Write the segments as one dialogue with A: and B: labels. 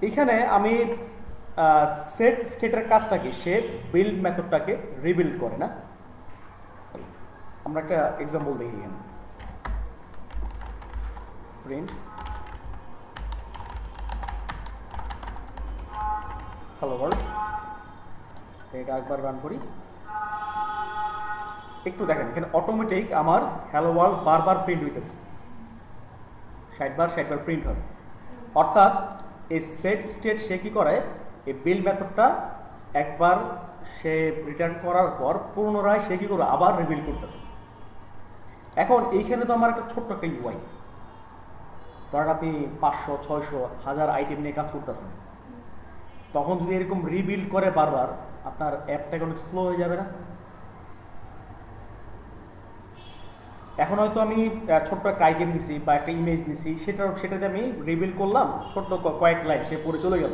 A: এখানে আমি সেট স্টেটের কাজটা কি, সে বিল্ড মেথডটাকে রিবিল্ড করে না। আমরা একটা এক্সাম্পল দেখি এখানে, প্রিন্ট হ্যালো ওয়ার্ল্ড, এটা একবার রান করি, একটু দেখেন এখানে অটোমেটিক আমার হ্যালো ওয়ার্ল্ড বারবার প্রিন্ট হইতেছে, 60 বার প্রিন্ট হবে। অর্থাৎ এই সেট স্টেট সে কি করে, এই বিল্ড মেথডটা একবার সে রিটার্ন করার পর পুনরায় সে কি করে আবার রিবিল্ড করতেছে। এখন এইখানে তো আমার একটা ছোট্ট একটা ইউআই, ধরেন আপনি 500, 600, 1000 আইটেম নিয়ে কাজ করতেছেন, তখন যদি এরকম রিবিল্ড করে বারবার, আপনার অ্যাপটা অনেক স্লো হয়ে যাবে না? এখন হয়তো আমি ছোট্ট একটা আইটেম নিছি বা একটা ইমেজ নিছি, সেটাতে আমি রিবিল্ড করলাম, ছোট্ট কয়েক লাইন, সে পড়ে চলে গেল,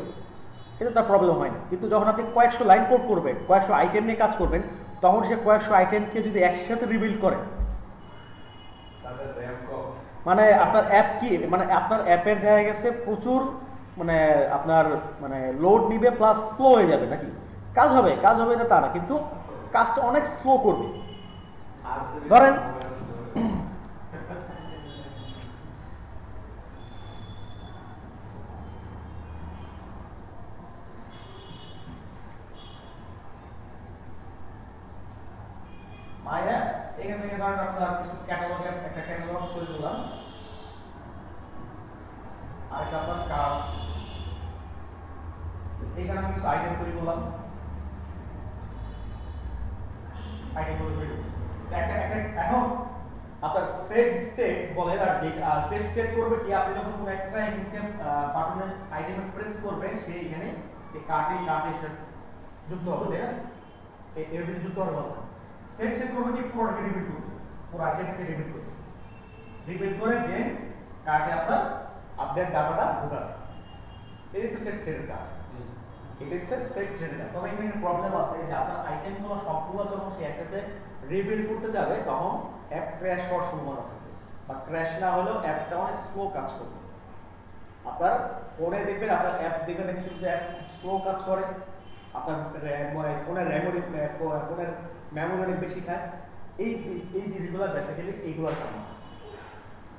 A: এটা তার প্রবলেম হয় না। কিন্তু যখন আপনি কয়েকশো লাইন কোড করবেন, কয়েকশো আইটেম নিয়ে কাজ করবেন, তখন সে কয়েকশো আইটেমকে যদি একসাথে রিবিল্ড করে, মানে আপনার অ্যাপ কি, মানে আপনার অ্যাপের দেখা গেছে প্রচুর, মানে আপনার মানে লোড নিবে প্লাস স্লো হয়ে যাবে নাকি? কাজ হবে না তা না, কিন্তু কাজটা অনেক স্লো করবে। ধরেন মায়েরা এখান থেকে ধরেন আপনার কিছু ক্যাটালগের একটা ক্যাটালগ তৈরি করলাম, আরেকটা আপনার কার্ড, এখানে আমি কিছু আইটেম তৈরি করলাম, আইটেমগুলো তৈরি করছি এখন আপনার সেট স্টেট বলেন, আর যে সেট স্টেট করবে কি, আপনি যখন কোনো একটা বাটনের আইটেমে প্রেস করবেন, সে এখানে এই কার্টে এসে যুক্ত হবে, তাই না? এর ভিতরে যুক্ত হওয়ার কথা সেট স্টেট করবে কি, পুরোটাকে রিপিট করবে, পুরো আইটেমটাকে রিপিট করবে, রিপিট করে দেন কার্টে আপনার আপডেট ডাটাটা ঢোকাবে। এই তো সেট স্টেটের কাজ, এটা হচ্ছে সেট স্টেটের কাজ। তবে এখানে প্রবলেম আছে যে আপনার আইটেমগুলো সবগুলো যখন সে একসাথে রিবিল্ড করতে যাবে, তখন অ্যাপ ক্র্যাশ হওয়ার সম্ভাবনা থাকে, বা ক্র্যাশ না হলেও অ্যাপটা অনেক স্লো কাজ করবে। আপনার ফোনে দেখবেন, আপনার অ্যাপ দেখবেন কিছু কিছু অ্যাপ স্লো কাজ করে, আপনার ফোনের মেমোরি অনেক বেশি খায়, এই এই জিনিসগুলো বেসিক্যালি এইগুলোর কারণে।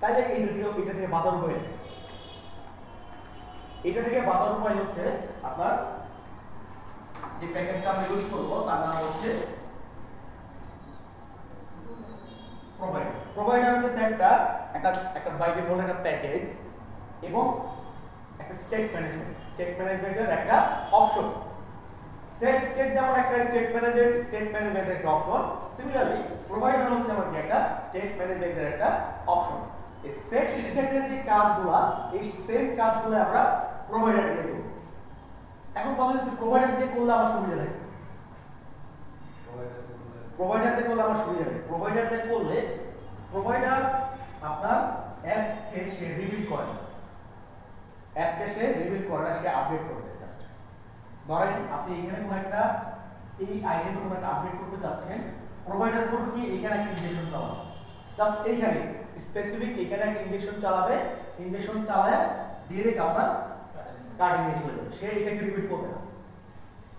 A: তাইলে এটা থেকে বাঁচার উপায়, এটা থেকে বাঁচার উপায় হচ্ছে আপনার যে প্যাকেজটা আমরা ইউজ করবো তার নাম হচ্ছে প্রোভাইডার। প্রোভাইডার হচ্ছে একটা বাই ডিফল্ট একটা প্যাকেজ এবং একটা স্টেট ম্যানেজমেন্টের একটা অপশন। সেট স্টেট যেমন একটা স্টেট ম্যানেজমেন্টের একটা অপশন, সিমিলারলি প্রোভাইডার হচ্ছে আমাদের একটা স্টেট ম্যানেজমেন্টের একটা অপশন। এই সেট স্টেটের যে কাজগুলো, এই সেম কাজগুলো আমরা প্রোভাইডার দিয়ে করব। এখন কথা হচ্ছে প্রোভাইডার দিয়ে করলে আমার সুবিধা নেই, প্রোভাইডার দিয়ে করলে প্রোভাইডার আপনার অ্যাপকে সে রিবিল্ড করে না, সে আপডেট করে দেয়। জাস্ট ধরেন আপনি এখানে কোনো একটা এই আইটেম কোনো একটা আপডেট করতে যাচ্ছেন, প্রোভাইডার করবে কি, এখানে একটা ইনজেকশন চালাবে, জাস্ট এইখানে স্পেসিফিক এখানে একটা ইনজেকশন চালাবে, ইনজেকশন চালায় ডাইরেক্ট আপনার কার্ড ইমেজ হয়ে যাবে, সে এটাকে রিপিট করবে না।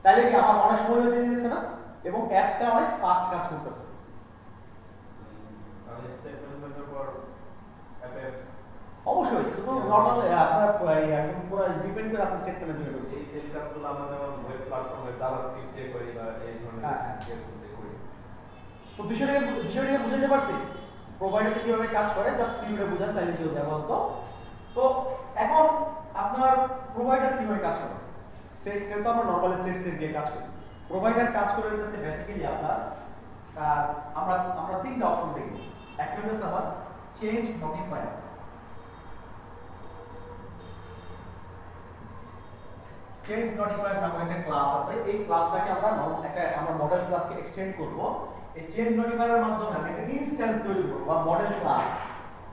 A: তাহলে কি আমার অনেক সময় বেঁচে যাচ্ছে না, এবং অ্যাপটা অনেক ফাস্ট কাজ করতেছে। অবশ্যই শুধু নরমাল আপনার একদম পুরো ডিপেন্ড করে আপনি স্টেট ম্যানেজমেন্ট করবেন।
B: এই সেট কাজগুলো আমরা যেমন ওয়েব প্ল্যাটফর্মে জাভাস্ক্রিপ্ট যে করি বা এই ধরনের করি।
A: তো বিষয়টা বুঝাতে পারছি প্রোভাইডারটা কিভাবে কাজ করে, জাস্ট কিভাবে বুঝান তাহলে চলে যাবে। তো এখন আপনার প্রোভাইডার কিভাবে কাজ করে, সেট তো আমরা নরমালি সেট দিয়ে কাজ করি। প্রোভাইডার কাজ করে হচ্ছে বেসিক্যালি আপনার আমরা তিনটা অপশন দেখব। একটা হচ্ছে আবার চেঞ্জ নোটিফায়ার। চেঞ্জ নোটিফায়ার নামে একটা ক্লাস আছে, এই ক্লাসটাকে আমরা আমরা মডেল ক্লাসকে এক্সটেন্ড করব। এই চেঞ্জ নোটিফায়ারের মাধ্যমে আমরা একটা ইনস্ট্যান্স তৈরি করব বা মডেল ক্লাস,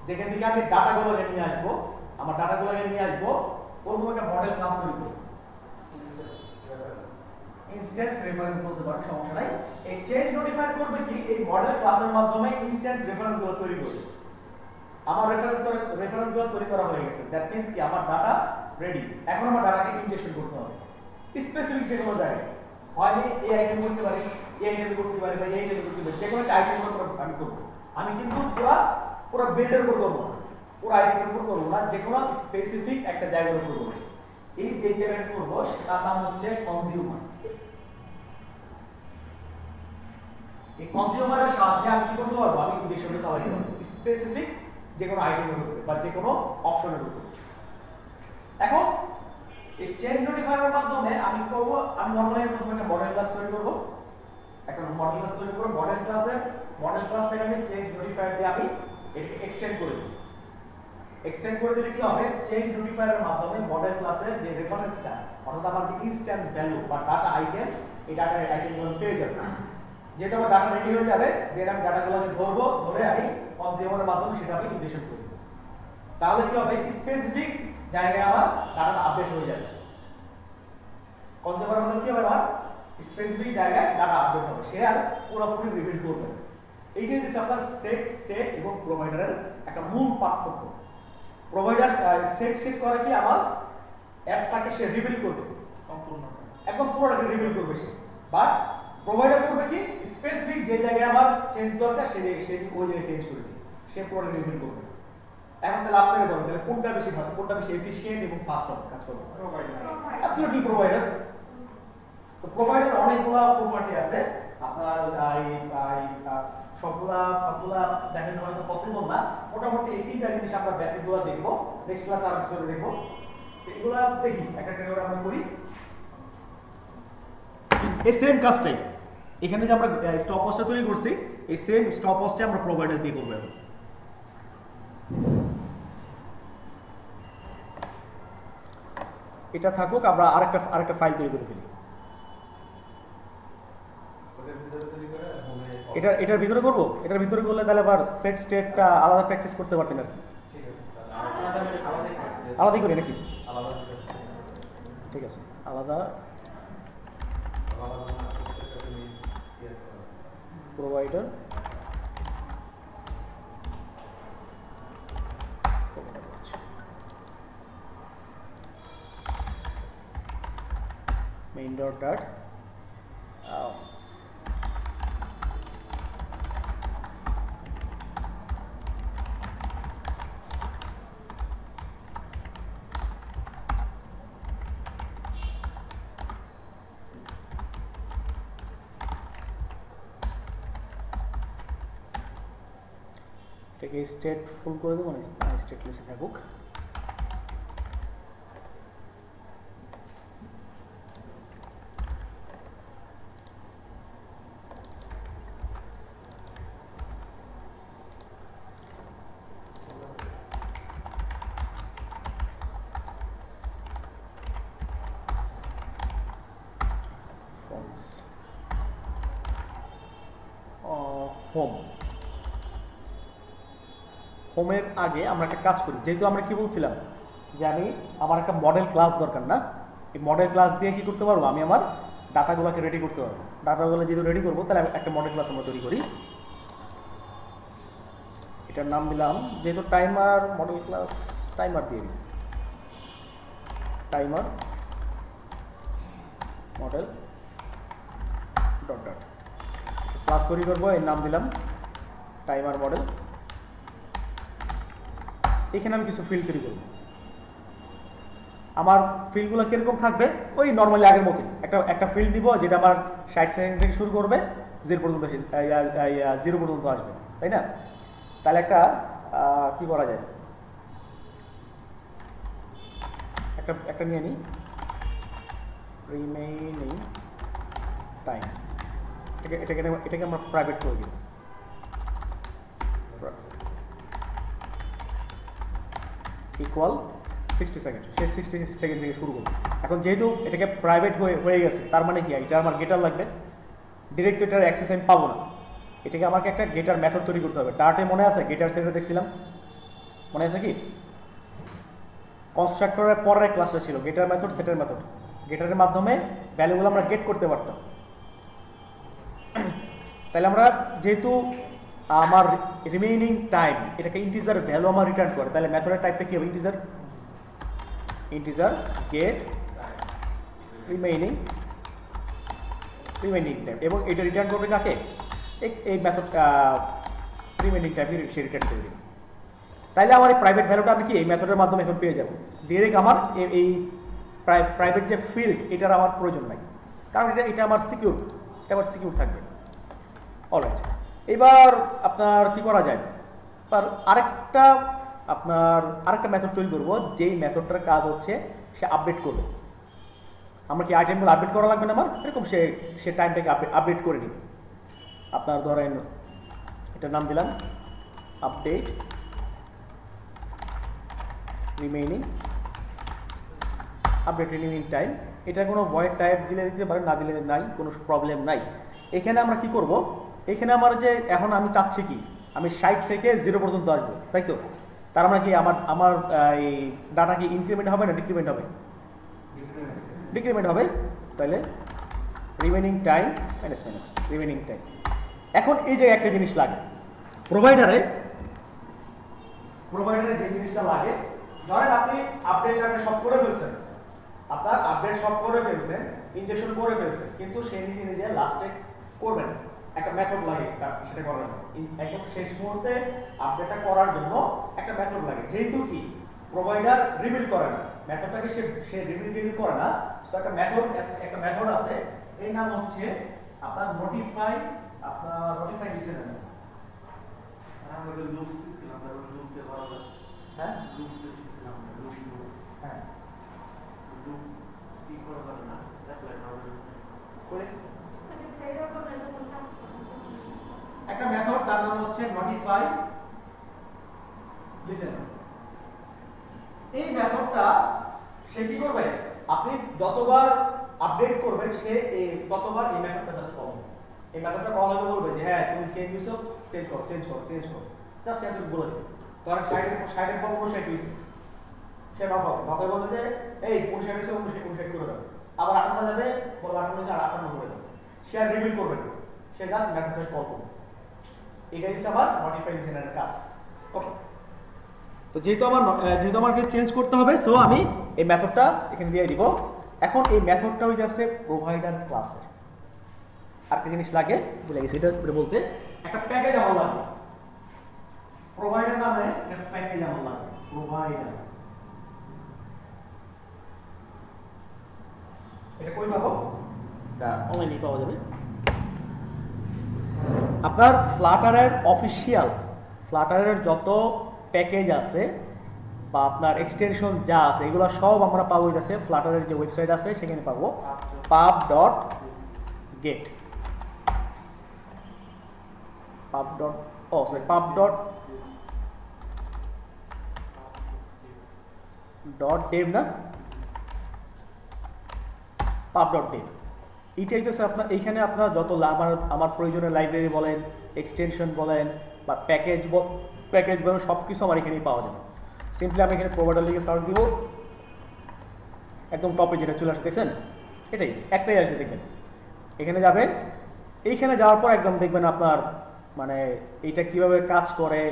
A: যেখান থেকে আমি ডাটাগুলোকে নিয়ে আসবো, ওরকম একটা মডেল ক্লাস তৈরি করব। ইনস্ট্যান্স রেফারেন্স বলতে পারেন, সমস্যা নাই। এই চেঞ্জ নোটিফাই করবে কি, এই মডেল ক্লাসের মাধ্যমে ইনস্ট্যান্স রেফারেন্সগুলো তৈরি করবে। আমার রেফারেন্সগুলো তৈরি করা হয়ে গেছে, দ্যাট মিন্স কি আমার ডাটা রেডি। এখন আমার ডাটাকে ইনজেকশন করতে হবে স্পেসিফিক যে কোনো জায়গায়, হয় আমি এই আইটেম করতে পারি, এই আইটেম করতে পারি, বা এই আইটেম করতে পারি, যে কোনো একটা আইটেম আমি করবো। আমি কিন্তু পুরো বিল্ডের উপর করবো না, পুরো আইটেমের উপর করবো না, যে কোনো স্পেসিফিক একটা জায়গার উপর করবো। এই যে জায়গাটা করবো তার নাম হচ্ছে কনজিউমার। এই কনজিউমারের সাহায্যে আমি কি করতে পারবো, আমি ইনজেকশনটা চালাতে পারবো স্পেসিফিক যে কোনো আইটেমের উপরে বা যে কোনো অপশনের উপরে। এখন এই চেঞ্জ নোটিফায়ারের মাধ্যমে আমি কি করব, আমি নরমালি প্রথমে একটা মডেল ক্লাস তৈরি করব। একটা মডেল ক্লাস তৈরি করব, মডেল ক্লাসটাকে আমি চেঞ্জ নোটিফায়ার দিয়ে আমি এটাকে এক্সটেন্ড করে দেব। এক্সটেন্ড করে দিলে কি হবে, চেঞ্জ নোটিফায়ারের মাধ্যমে মডেল ক্লাসের যে রেফারেন্সটা, অর্থাৎ আমার যে ইনস্ট্যান্স ভ্যালু বা ডাটা আইটেম, এই ডাটা আইটেমগুলো পেয়ে যাবে। যেহেতু আমার ডাটা রেডি হয়ে যাবে, দেন আমি ডাটাগুলোকে ধরবো, ধরে আমি কনজিউমারের মাধ্যমে সেটা আমি ইনজেকশন করব। তাহলে কি হবে, স্পেসিফিক জায়গায় আমার ডাটা আপডেট হয়ে যাবে। কনজিউমারের মধ্যে কি হবে, আমার স্পেসিফিক জায়গায় ডাটা আপডেট হবে, সে আর পুরোপুরি রিবিল্ড করবে। এইটাই হচ্ছে আপনার সেট, স্টেট এবং প্রোভাইডারের একটা মূল পার্থক্য। প্রোভাইডার সেট করে কি, আমার অ্যাপটাকে সে রিবিল্ড করবে, একদম পুরোটাকে রিবিল্ড করবে সে। বাট প্রোভাইডার করবে কি, স্পেসিফিক যে জায়গায় আমার চেঞ্জ দরকার সে ওই জায়গায় চেঞ্জ করে দিবে, সে পুরোটা রিবিল্ড করবে। এখন তাহলে আপনারা বলেন, তাহলে কোনটা বেশি ভালো, কোনটা বেশি এফিশিয়েন্ট এবং ফাস্ট হবে কাজ করবে? Absolutely provider. তো প্রোভাইডার অনেকগুলো প্রপার্টি আছে, আপনার সবগুলা দেখানো হয়তো পসিবল না। মোটামুটি এই তিনটা জিনিস আমরা বেসিকগুলো দেখবো, নেক্সট ক্লাস আর কিছু দেখবো। এগুলা দেখি একটা করে আমরা করি। এই সেম কাজটাই এখানে যে আমরা স্টপ ওয়াচটা তৈরি করছি, এই সেম স্টপ ওয়াচটা আমরা প্রোভাইডার দিয়ে করবো। এখন এটা থাকুক, আমরা আরেকটা ফাইল তৈরি করে ফেলি। এটার ভিতরে করবো, এটার ভিতরে করলে তাহলে আবার সেট স্টেটটা আলাদা প্র্যাকটিস করতে পারতেন আর কি। আলাদাই করি নাকি? ঠিক আছে, আলাদা প্রোভাইডার main dot এটাকে স্টেট ফুল করে দেবো না, স্টেট লিস্টে থাকুক। হোম, হোমের আগে আমরা একটা কাজ করি, যেহেতু আমরা কি বলছিলাম যে আমার একটা মডেল ক্লাস দরকার না, এই মডেল ক্লাস দিয়ে কি করতে পারবো, আমি আমার ডাটাগুলোকে রেডি করতে পারবো। ডাটাগুলো যেহেতু রেডি করবো, তাহলে একটা মডেল ক্লাস আমরা তৈরি করি। এটার নাম দিলাম, যেহেতু টাইমার মডেল ক্লাস, টাইমার দিয়ে দিই, timer model dot dot class তৈরি করবো, এর নাম দিলাম টাইমার মডেল। এখানে আমি কিছু ফিল্ড তৈরি করব। আমার ফিল্ডগুলো কিরকম থাকবে, ওই নর্মালি আগের মতোই একটা ফিল্ড দিব, যেটা আমার 60 সেকেন্ড থেকে শুরু করবে, 0 পর্যন্ত আসবে, তাই না? তাহলে একটা কি করা যায়, একটা নিয়ে নিই, রিমেইনিং টাইম, এটাকে আমরা প্রাইভেট করে দিব, ইকুয়াল 60 সেকেন্ড। সে 60 সেকেন্ড থেকে শুরু করবে। এখন যেহেতু এটাকে প্রাইভেট হয়ে গেছে, তার মানে কি, এটা আমার গেটার লাগবে, ডিরেক্ট এটার অ্যাক্সেস আমি পাবো না। এটাকে আমাকে একটা গেটার মেথড তৈরি করতে হবে। ডার্টে মনে আছে, গেটার সেটে দেখছিলাম, মনে আছে কি? কনস্ট্রাক্টরের পরের ক্লাসটা ছিল গেটার মেথড, সেটের মেথড। গেটারের মাধ্যমে ভ্যালুগুলো আমরা গেট করতে পারতাম। তাহলে আমরা যেহেতু আমার রিমেইনিং টাইম এটাকে ইন্টিজার ভ্যালু আমার রিটার্ন করে, তাহলে মেথডের টাইপটা কি হবে, integer. Integer get remaining time, এবং এটা রিটার্ন করবে কাকে, এই মেথড রিমেইনিং টাইম সে রিটার্ন করে দেবে। তাইলে আমার এই প্রাইভেট ভ্যালুটা আমি কি এই মেথডের মাধ্যমে এখন পেয়ে যাব। ডিরেক্ট আমার এই প্রাইভেট যে ফিল্ড এটার আমার প্রয়োজন নাই, কারণ এটা আমার সিকিউর, এটা আমার সিকিউর থাকবে। অলরাইট, এবার আপনার কি করা যায়, আরেকটা মেথড তৈরি করবো, যেই মেথডটার কাজ হচ্ছে সে আপডেট করবে। আমরা কি আইটেমগুলো আপডেট করা লাগবে না আমার, এরকম সে টাইমটাকে আপডেট করে নিবে। আপনার ধরেন এটার নাম দিলাম আপডেট রিমেইনিং টাইম। এটা কোনো ভয়েড টাইপ দিলে দিতে পারে, না দিলে নাই, কোনো প্রবলেম নাই। এখানে আমরা কি করব, এখানে আমার যে এখন আমি চাচ্ছি কি আমি 60 থেকে 0 পর্যন্ত আসবো, তাই তো? তার মানে কি আমার এই ডাটা কি ইনক্রিমেন্ট হবে না ডিক্রিমেন্ট হবে? ডিক্রিমেন্ট হবে। তাহলে remaining time minus remaining time. এখন এই যে একটা জিনিস লাগে প্রোভাইডারে যে জিনিসটা লাগে, ধরেন আপনি আপডেট সব করে ফেলছেন, আপনার আপডেট সব করে ফেলছেন, ইনজেকশন করে ফেলছেন, কিন্তু সে নিজে লাস্টে করবেন একটা মেথড লাগে সেটা করার জন্য। একদম শেষ মুহূর্তে আপডেটটা করার জন্য একটা মেথড লাগে, যেহেতু কি প্রোভাইডার রিভিল করে না মেথডটাকে, সে রিভিল যেহেতু করে না, সো একটা মেথড আছে, এর নাম হচ্ছে আপনার নোটিফাই লিসেনার।
B: আমাদের লুপ শিখছিলাম, তারপর লুপ দিয়ে করা যায়।
A: হ্যাঁ,
B: লুপ শিখছিলাম,
A: হ্যাঁ,
B: লুপ কি করা যাবে না, অ্যাপ্লাই করা যাবে
A: করে একটা মেথড, তার নাম হচ্ছে নোটিফাই লিসেনার। এই মেথডটা সে কি করবে, আপনি যতবার আপডেট করবেন সে ততবার এই মেথডটা জাস্ট কল হবে। এই মেথডটা কল হবে, বলবে যে হ্যাঁ তুমি চেঞ্জ করো, জাস্ট আপনি বলে দিন। কারণ 60 পর 59 হইছে, সে নক হবে, বলবে যে এই 59 হইছে 59 করে দাও, আবার 58 যাবে, বলবে 58 আর 58 করে দাও। সে আর রিভিল করবে না, সে জাস্ট মেথডটা কল করবে। এটাই হচ্ছে আমার মডিফাই লিসেনারের কাজ। ওকে, তো যেহেতু আমাকে চেঞ্জ করতে হবে, সো আমি এই মেথডটা এখানে দিয়ে দিব। এখন এই মেথডটা হয়ে যাচ্ছে প্রোভাইডার ক্লাসের। আরেকটা জিনিস লাগে, ভুলে গেছি এটা বলতে, একটা প্যাকেজ আমার লাগবে প্রোভাইডার নামে, একটা প্যাকেজ আমার লাগবে প্রোভাইডার। এটা কই পাবো? এটা অনলাইনে পাওয়া যাবে। আপনার ফ্লাটারের অফিসিয়াল ফ্লাটারের যত প্যাকেজ আছে বা আপনার এক্সটেনশন যা আছে, এগুলো সব আমরা পাবো হইতাছে ফ্লাটারের যে ওয়েবসাইট আছে সেখানে পাবো, pub.get pub.dev না, pub.dev। এইটাই তো আপনার এইখানে আপনার যত আমার প্রয়োজনীয় লাইব্রেরি বলেন, এক্সটেনশন বলেন বা প্যাকেজ বলেন, সব কিছু আমার এখানেই পাওয়া যাবে। সিম্পলি আমি এখানে প্রোভাইডার লিখে সার্চ দিব, একদম টপে যেটা চলে আসে দেখছেন, এটাই একটাই আসবে, দেখবেন এখানে যাবেন। এইখানে যাওয়ার পর একদম দেখবেন আপনার মানে এইটা কিভাবে কাজ করে,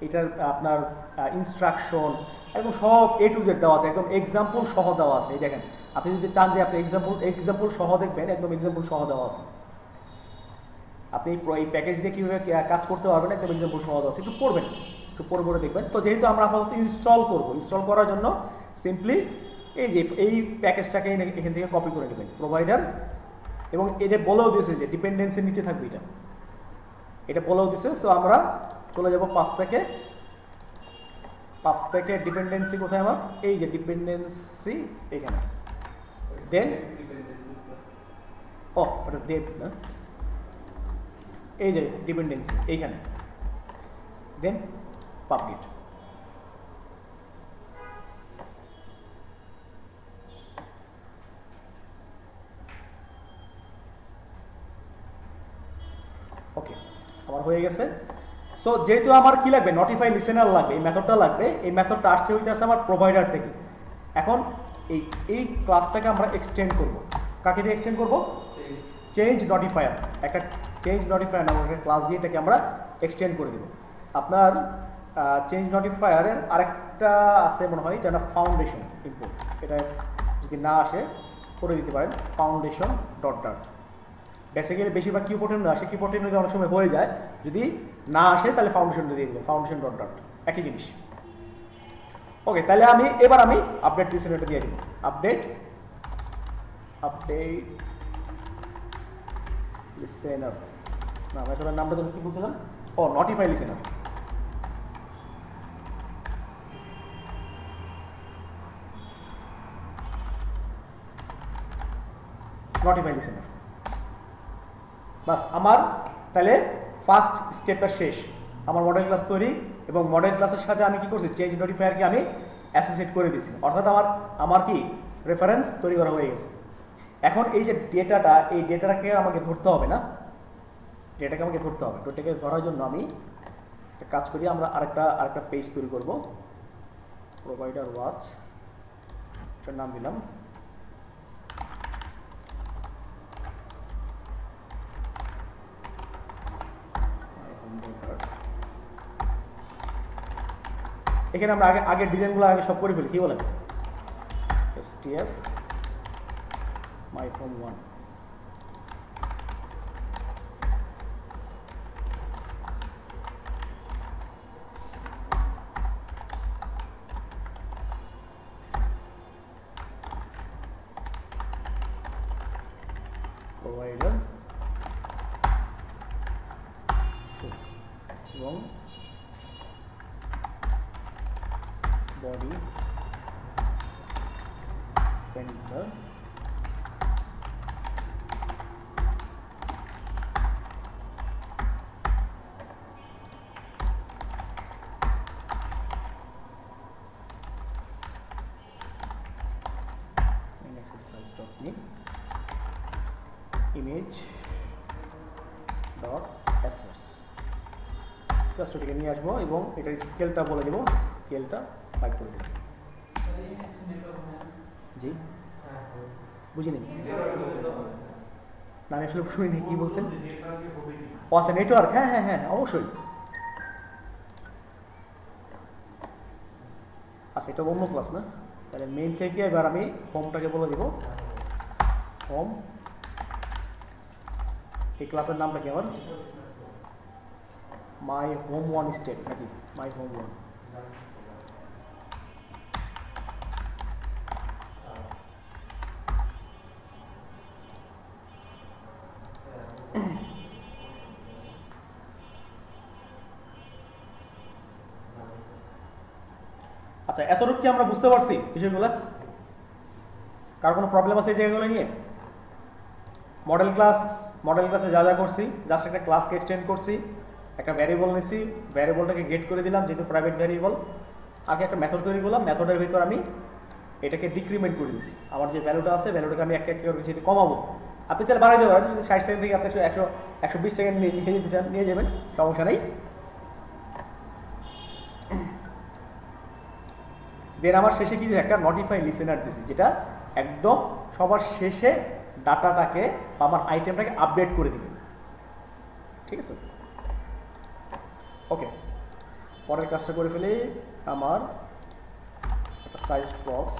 A: এটার আপনার ইনস্ট্রাকশন একদম সব A to Z দেওয়া আছে, একদম এক্সাম্পল সহ দেওয়া আছে। এই দেখেন, আপনি যদি চান যে আপনি এক্সাম্পল সহ দেখবেন, একদম এক্সাম্পল সহ দেওয়া আছে। আপনি এই প্যাকেজ দিয়ে কীভাবে কাজ করতে পারবেন, একদম এক্সাম্পল সহ দেওয়া আছে। একটু পড়বেন, একটু পরে দেখবেন। তো যেহেতু আমরা আপাতত ইনস্টল করার জন্য সিম্পলি এই প্যাকেজটাকে এখান থেকে কপি করে নেবেন প্রোভাইডার, এবং এটা বলেও দিয়েছে যে ডিপেন্ডেন্সির নিচে থাকবে, এটা বলেও দিয়েছে। সো আমরা চলে যাব পাবস প্যাকের ডিপেন্ডেন্সি কোথায় আমার, এই যে ডিপেন্ডেন্সি এখানে, দেন ওটা ডেপ না, এই যে ডিপেন্ডেন্সি এইখানে, দেন পাবলিট। ওকে, আমার হয়ে গেছে। সো যেহেতু আমার কি লাগবে, নোটিফাই লিসেনার লাগবে, এই মেথডটা লাগবে। এই মেথডটা আসছে হইতেছে আমার প্রোভাইডার থেকে। এখন এই ক্লাসটাকে আমরা এক্সটেন্ড করব, কাকে দিয়ে এক্সটেন্ড করব? Change notifier. একটা চেঞ্জ নোটিফায়ার নামক একটা ক্লাস দিয়ে এটাকে আমরা এক্সটেন্ড করে দেব। আপনার চেঞ্জ নোটিফায়ারের আরেকটা আছে মনে হয়, এটা ফাউন্ডেশন ইম্পোর্ট। এটা যদি না আসে করে দিতে পারেন ফাউন্ডেশন ডট ডাট। বেসিক্যালি বেশিরভাগ কিউপোর্টেন আসে, কিউপোর্টেন যদি অনেক সময় হয়ে যায়, যদি না আসে তাহলে ফাউন্ডেশন দিয়ে দিবেন, ফাউন্ডেশন ডট ডাট, একই জিনিস। ওকে, তাহলে এবার আমি আপডেট লিসেনারটা দিয়ে দিব। আপডেট লিসেনার, না মেথডের নামটা তুমি কি বলছিলাম? ও নটিফাই লিসেনার। নটিফাই লিসেনার, বাস আমার তাহলে ফার্স্ট স্টেপটা শেষ। আমার মডেল ক্লাস তৈরি, এবং মডেল ক্লাসের সাথে আমি কি করছি, চেঞ্জ নোটিফায়ারকে আমি অ্যাসোসিয়েট করে দিয়েছি, অর্থাৎ আমার কি রেফারেন্স তৈরি করা হয়ে গেছে। এখন এই যে ডেটাটা, এই ডেটাটাকে আমাকে ধরতে হবে না, ডেটাকে আমাকে ধরতে হবে। ডেটাকে ধরার জন্য আমি একটা কাজ করি, আমরা আরেকটা পেজ তৈরি করব, প্রোভাইডার ওয়াচ, এটার নাম দিলাম এখানে আমরা আগের ডিজাইনগুলো আগে সব করে ফেলি, কি বলেন? STF my home 1, provider এবং body center main exercise dot me image dot assets, just ওটাকে নিয়ে আসবো এবং এটার স্কেলটা বলে দেবো, স্কেলটা 5 করে দেবো। জি বুঝিনি, না আমি আসলে শুনিনি কি বলছেন। ও আচ্ছা, নেটওয়ার্ক, হ্যাঁ হ্যাঁ হ্যাঁ অবশ্যই। আচ্ছা, এটা অন্য ক্লাস না, তাহলে মেইন থেকে এবার আমি হোমটাকে বলে দেবো হোম। এই ক্লাসের নামটা কি আমার? মাই হোম 1 স্টেট নাকি মাই হোম 1? আচ্ছা, এতটুকু কি আমরা বুঝতে পারছি বিষয়গুলো? কার কোনো প্রবলেম আছে এই জায়গাগুলো নিয়ে? মডেল ক্লাসে যা যা করছি, জাস্ট একটা ক্লাসকে এক্সটেন্ড করছি, একটা ভ্যারিয়েবল নিছি, ভ্যারিয়েবলটাকে গেট করে দিলাম যেহেতু প্রাইভেট ভ্যারিয়েবল, আগে একটা মেথড তৈরি করলাম, মেথডের ভিতর আমি এটাকে ডিক্রিমেন্ট করে দিচ্ছি। আমার যে ভ্যালুটা আছে, ভ্যালুটাকে আমি এক এক করে যেহেতু কমাবো, আপনি চাইলে বাড়াই দিতে পারেন, যদি 60 সেকেন্ড থেকে আপনি 120 সেকেন্ড নিয়ে যেতে চান নিয়ে যাবেন, সমস্যা নেই। দেন আমার শেষে কি একটা নটিফাই লিসেনার দিছি, যেটা একদম সবার শেষে ডাটাটাকে বা আমার আইটেমটাকে আপডেট করে দিবে, ঠিক আছে? ওকে, পরের কাজটা করে ফেলে। আমার একটা সাইজ বক্স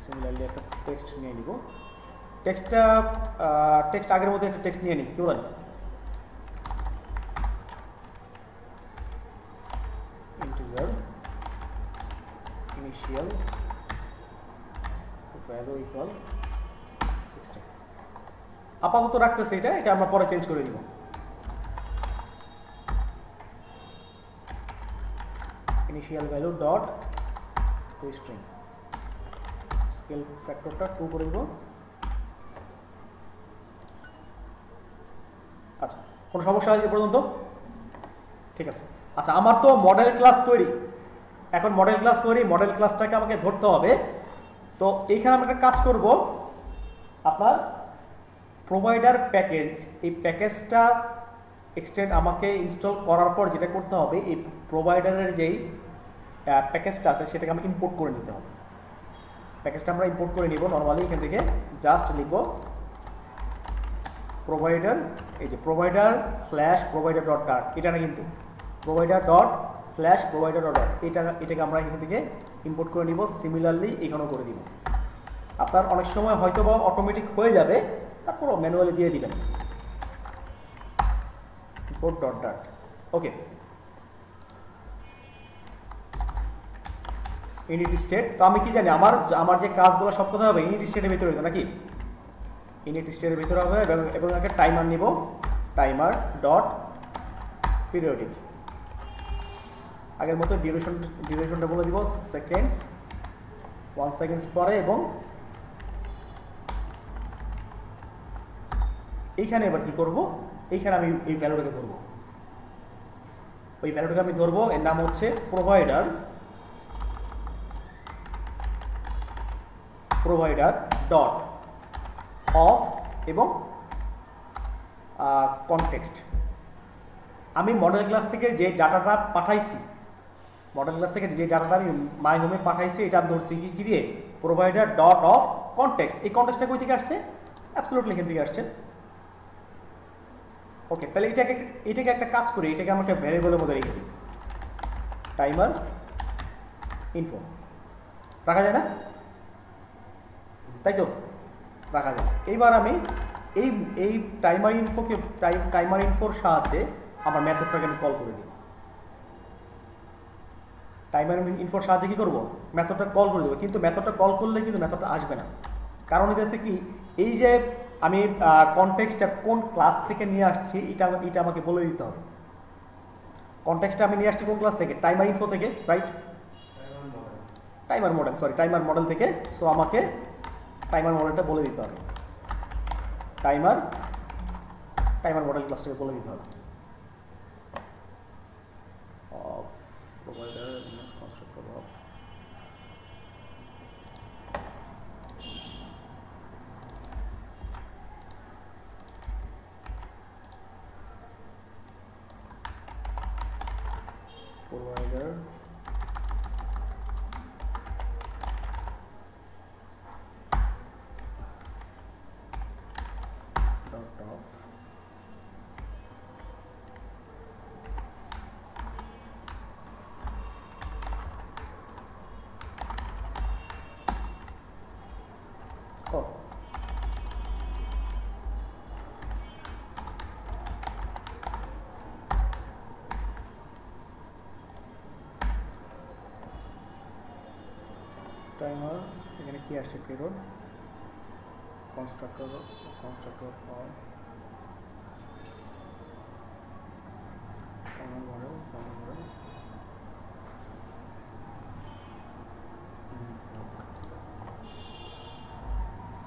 A: সিমিলারলি একটা টেক্সট নিয়ে নিব। টেক্সট আগের মধ্যে একটা টেক্সট নিয়ে নিই, কি বলেন? Integer initial value equal 60। আপাতত রাখতেছে, এটা আমরা পরে চেঞ্জ করে দিব। Initial value dot to string, scale ফ্যাক্টরটা 2 করে দিব। আচ্ছা, কোনো সমস্যা আছে পর্যন্ত? ঠিক আছে। আচ্ছা, আমার তো মডেল ক্লাস তৈরি, এখন মডেল ক্লাসটাকে আমাকে ধরতে হবে। তো এইখানে আমি একটা কাজ করব, আপনার প্রোভাইডার প্যাকেজ, এই প্যাকেজটা এক্সটেন্ড আমাকে ইনস্টল করার পর যেটা করতে হবে, এই প্রোভাইডারের যেই প্যাকেজটা আছে সেটাকে আমাকে ইম্পোর্ট করে নিতে হবে। প্যাকেজটা আমরা ইম্পোর্ট করে নিব নর্মালি, এখান থেকে জাস্ট লিখব প্রোভাইডার, এই যে প্রোভাইডার/provider.dart, এটা না কিন্তু provider dot slash provider dot এটাকে আমরা এখান থেকে ইম্পোর্ট করে নিব। সিমিলারলি এখানেও করে দিব। আপনার অনেক সময় হয়তো বা অটোমেটিক হয়ে যাবে, তারপরও ম্যানুয়ালি দিয়ে দিবেন। ইম্পোর্ট ডট ডট ওকে। ইনিট স্টেট, তো আমি কি জানি আমার যে কাজগুলো সব কথা হবে ইনিট স্টেটের ভিতরে হইতো নাকি? ইনিট স্টেটের ভিতরে হবে এবং একটা টাইমার নিব, টাইমার ডট পিরিয়ডিক। আগের মতো ডিউরেশনটা বলে দিব সেকেন্ডস, 1 সেকেন্ডস পরে, এবং এইখানে এবার কি করব, এইখানে আমি এই ভ্যালুটাকে ধরবো। ওই ভ্যালুটাকে আমি ধরবো, এর নাম হচ্ছে প্রোভাইডার ডট অফ এবং কনটেক্সট। আমি মডেল ক্লাস থেকে যে ডাটাটা পাঠাইছি, আমি মাই হোমে পাঠাইছি, এটা আমি ধরছি কি দিয়ে, প্রোভাইডার ডট অফ কনটেক্সট। এই কনটেক্সটটা কই থেকে আসছে? অ্যাবসলিউটলি এখান থেকে আসছে। ওকে, তাহলে এটাকে একটা কাজ করি, এটাকে আমরা একটা ভ্যারিয়েবলের মধ্যে রেখে দিই, টাইমার ইনফো। রাখা যায় না? তাই তো, রাখা যায়। এইবার আমি এই টাইমার ইনফোর সাহায্যে আমার মেথডটাকে আমি কল করে দিই। টাইমার ইনফোর সাহায্যে কি করবো, মেথডটা কল করে দেবো। কিন্তু মেথডটা কল করলে কিন্তু মেথডটা আসবে না, কারণ হচ্ছে কি, এই যে আমি কনটেক্সটটা কোন ক্লাস থেকে নিয়ে আসছি এটা আমাকে বলে দিতে হবে। কনটেক্সটটা আমি নিয়ে আসছি কোন ক্লাস থেকে? টাইমার ইনফো থেকে, রাইট? টাইমার মডেল থেকে। সো আমাকে টাইমার মডেলটা বলে দিতে হবে, টাইমার মডেল ক্লাসটাকে বলে দিতে হবে। Provider constructor of provider dot of oh timer, এখানে কি আসছে, period constructor for timer model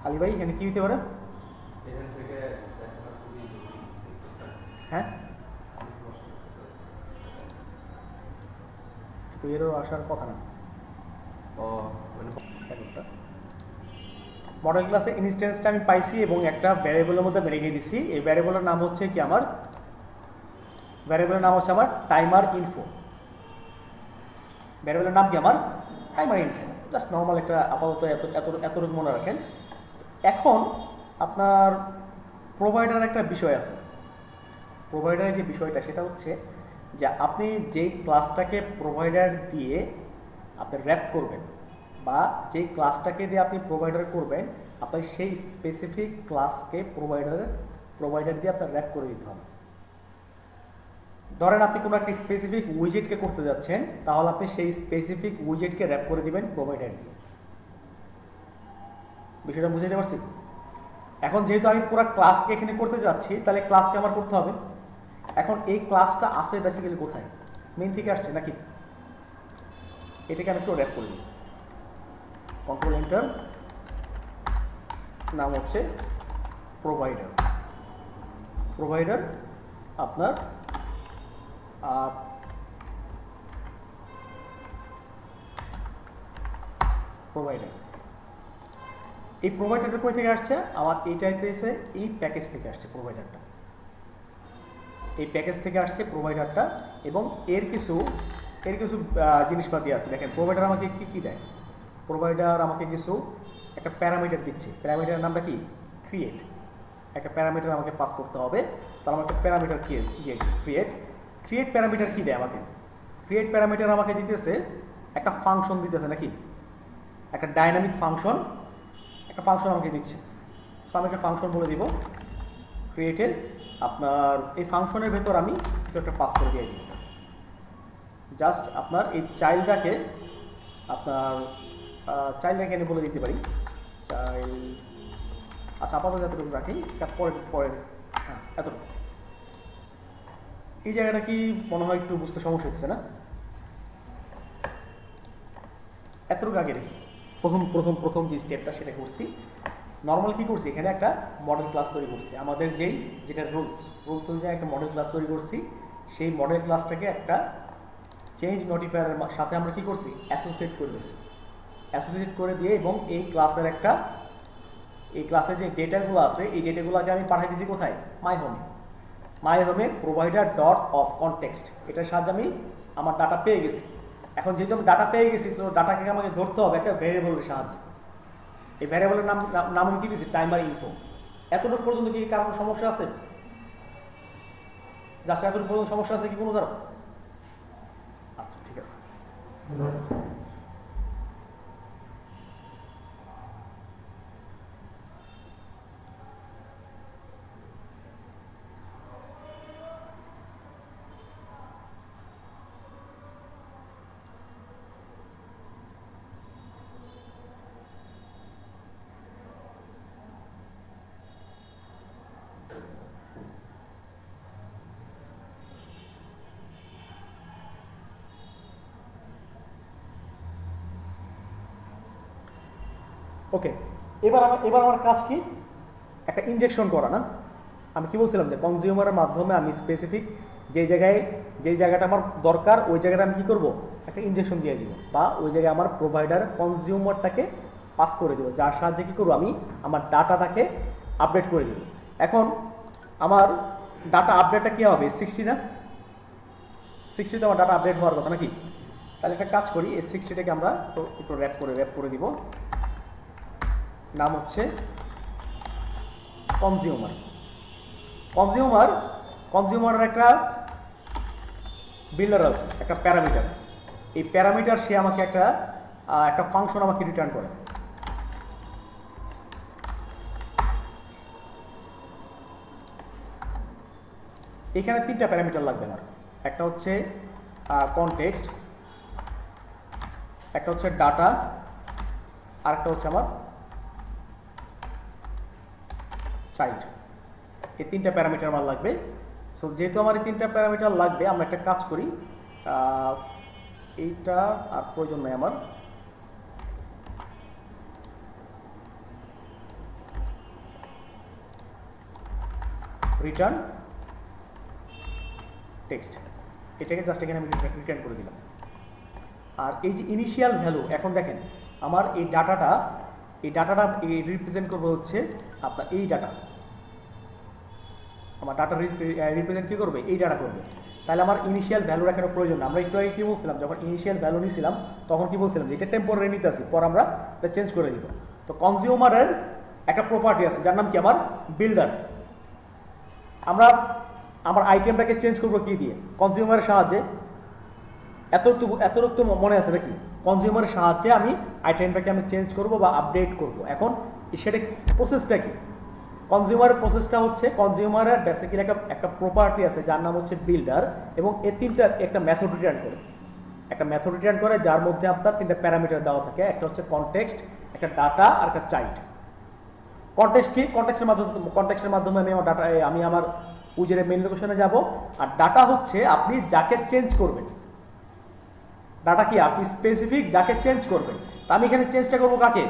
A: Ali ভাই, এখানে কি হতে পারে?
B: এখান থেকে দেখাটা খুবই জরুরি।
A: হ্যাঁ, তো এরও আসার কথা না।
B: মানে
A: মডেল ক্লাসে ইনস্ট্যান্সটা আমি পাইছি এবং একটা ভ্যারিয়েবলের মধ্যে রেখে দিছি। এই ভ্যারিয়েবলের নাম হচ্ছে কি, আমার টাইমার ইনফো। ভ্যারিয়েবলের নাম কি আমার? Timer info. জাস্ট নর্মাল একটা, আপাতত এতটুকু মনে রাখেন। এখন আপনার প্রোভাইডার একটা বিষয় আছে। প্রোভাইডারের যে বিষয়টা সেটা হচ্ছে যে আপনি যেই ক্লাসটাকে প্রোভাইডার দিয়ে আপনি র্যাপ করবেন, বা যেই ক্লাসটাকে দিয়ে আপনি প্রোভাইডার করবেন, আপনার সেই স্পেসিফিক ক্লাসকে প্রোভাইডার দিয়ে আপনার র্যাপ করে দিতে হবে। ধরেন আপনি কোনো একটা স্পেসিফিক উইজেটকে করতে যাচ্ছেন, তাহলে আপনি সেই স্পেসিফিক উইজেটকে র্যাপ করে দিবেন প্রোভাইডার দিয়ে। বিষয়টা বুঝাইতে পারছি? এখন যেহেতু আমি পুরো ক্লাসকে এখানে করতে যাচ্ছি, তাহলে ক্লাসকে আমার করতে হবে। এখন এই ক্লাসটা আসে বেসিক্যালি কোথায়? মেইন থেকে আসছে নাকি? এটাকে আমি একটু র্যাপ করি, কন্ট্রোল এন্টার, নাম হচ্ছে প্রোভাইডার আপনার প্রোভাইডার। এই প্রোভাইডারটা কই থেকে আসছে? আমার এইটাইতে এসে এই প্যাকেজ থেকে আসছে প্রোভাইডারটা। এই প্যাকেজ থেকে আসছে প্রোভাইডারটা, এবং এর কিছু জিনিসপাতি আছে। দেখেন প্রোভাইডার আমাকে কি দেয়। প্রোভাইডার আমাকে একটা প্যারামিটার দিচ্ছে। প্যারামিটারের নামটা কি? ক্রিয়েট। একটা প্যারামিটার আমাকে পাস করতে হবে। তাহলে আমাকে প্যারামিটার ক্রিয়েট প্যারামিটার কি দেয় আমাকে? ক্রিয়েট প্যারামিটার আমাকে দিতেছে একটা ফাংশন দিতেছে নাকি, একটা ডাইনামিক ফাংশন, একটা ফাংশন আমাকে দিচ্ছে। সো আমি একটা ফাংশন বলে দিব ক্রিয়েটের, আপনার এই ফাংশনের ভেতর আমি কিছু একটা পাস করে দিয়ে দিব। জাস্ট আপনার এই চাইল্ডটাকে আপনার চাইল্ডটাকে আমি বলে দিতে পারি চাইল্ড, আচ্ছা আপাতত এতটুকু রাখি, পরে হ্যাঁ এতটুকু। এই জায়গাটা কি মনে হয় একটু বুঝতে সমস্যা হচ্ছে না? এতটুকু আগে দেখি প্রথম প্রথম প্রথম যে স্টেপটা সেটা করছি। নর্মাল কি করছি, এখানে একটা মডেল ক্লাস তৈরি করছি, আমাদের যেটা রুলস অনুযায়ী একটা মডেল ক্লাস তৈরি করছি। সেই মডেল ক্লাসটাকে একটা চেঞ্জ নোটিফায়ারের সাথে আমরা কি করছি, অ্যাসোসিয়েট করে দিয়েছি। অ্যাসোসিয়েট করে দিয়ে এবং এই ক্লাসের এই ক্লাসের যে ডেটাগুলো আছে এই ডেটাগুলোকে আমি পাঠিয়ে দিয়েছি কোথায়, মাই হোমে প্রোভাইডার ডট অফ কনটেক্সট, এটার সাহায্যে আমি আমার ডাটা পেয়ে গেছি। এখন যেহেতু আমি ডাটা পেয়ে গেছি, তো ডাটাকে আমাকে ধরতে হবে একটা ভ্যারিয়েবলের সাহায্যে। এই ভ্যারিয়েবলের নাম আমি কি দিয়েছি, টাইমার ইনফো। এতটুকু পর্যন্ত কি কারণ সমস্যা আছে? জাস্ট এতটুকু পর্যন্ত সমস্যা আছে কি কোনো ধরো? আচ্ছা ঠিক আছে। ওকে, এবার আমার কাজ কি, একটা ইনজেকশন করা না? আমি কি বলছিলাম যে কনজিউমারের মাধ্যমে আমি স্পেসিফিক যেই জায়গাটা আমার দরকার ওই জায়গাটা আমি কি করব, একটা ইনজেকশন দিয়ে দিব, বা ওই জায়গায় আমার প্রোভাইডার কনজিউমারটাকে পাস করে দিব, যার সাহায্যে কি করব, আমি আমার ডাটাটাকে আপডেট করে দিব। এখন আমার ডাটা আপডেটটা কী হবে, 60 না? 60তে আমার ডাটা আপডেট হওয়ার কথা নাকি? তাহলে একটা কাজ করি, এই 60টাকে আমরা একটু র্যাপ করে দিব। নাম হচ্ছে কনজিউমারের একটা বিল্ডার আছে, একটা প্যারামিটার। এই প্যারামিটার সে আমাকে একটা ফাংশন আমাকে রিটার্ন করে। এখানে 3টা প্যারামিটার লাগবে আমার, একটা হচ্ছে কনটেক্সট, একটা হচ্ছে ডাটা, আর একটা হচ্ছে আমার চাইল্ড। এই 3টা প্যারামিটার আমার লাগবে। সো যেহেতু আমার এই 3টা প্যারামিটার লাগবে, আমরা একটা কাজ করি, এইটা আর প্রয়োজন নেই আমার। রিটার্ন টেক্সট, এটাকে জাস্ট এখানে আমি রিটার্ন করে দিলাম। আর এই যে ইনিশিয়াল ভ্যালু, এখন দেখেন আমার এই ডাটাটা রিপ্রেজেন্ট করবে হচ্ছে আপনার এই ডাটা। আমার ডাটা রিপ্রেজেন্ট কী করবে, এই ডাটা করবে। তাহলে আমার ইনিশিয়াল ভ্যালু রাখানোর প্রয়োজন না। আমরা একটু আগে কী বলছিলাম, যখন ইনিশিয়াল ভ্যালু নিয়েছিলাম তখন কি বলছিলাম যে এটা টেম্পোরারি নিতে আসি, পর আমরা এটা চেঞ্জ করে দিব। তো কনজিউমারের একটা প্রপার্টি আছে যার নাম কি, আমার বিল্ডার। আমরা আমার আইটেমটাকে চেঞ্জ করবো কি দিয়ে, কনজিউমারের সাহায্যে। এতটুকু মনে আছে নাকি? কনজিউমারের সাহায্যে আমি আইটেমটাকে আমি চেঞ্জ করব বা আপডেট করব। এখন সেটা প্রসেসটা কি, কনজিউমারের প্রসেসটা হচ্ছে, কনজিউমারের বেসিক্যালি একটা প্রপার্টি আছে যার নাম হচ্ছে বিল্ডার, এবং এই 3টা একটা মেথড রিটার্ন করে, যার মধ্যে আপনার 3টা প্যারামিটার দেওয়া থাকে। একটা হচ্ছে কনটেক্সট, একটা ডাটা, আর একটা চাইল্ড। কনটেক্সট কি, কনটেক্সটের মাধ্যমে আমি আমার ইউজারের মেইন লোকেশনে যাব। আর ডাটা হচ্ছে আপনি যাকে চেঞ্জ করবেন, ডাটা কি আপনি স্পেসিফিক যাকে চেঞ্জ করবেন। তা আমি এখানে চেঞ্জটা করবো কাকে,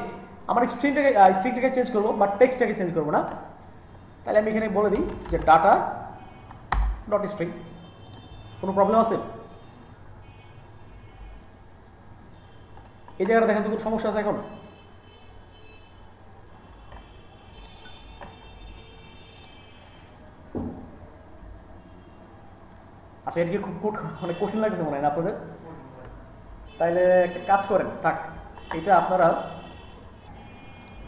A: আমার স্ট্রিংটাকে চেঞ্জ করবো, বাট টেক্সটটাকে চেঞ্জ করবো না। তাহলে আমি এখানে বলে দিই যে ডাটা ডট স্ট্রিং। কোনো প্রবলেম আছে? এই জায়গাটা দেখেন তো কোনো সমস্যা আছে এখন? আচ্ছা, এটা কি খুব মানে কঠিন লাগছে মনে হয় না আপনাদের? তাইলে একটা কাজ করেন, থাক, এটা আপনারা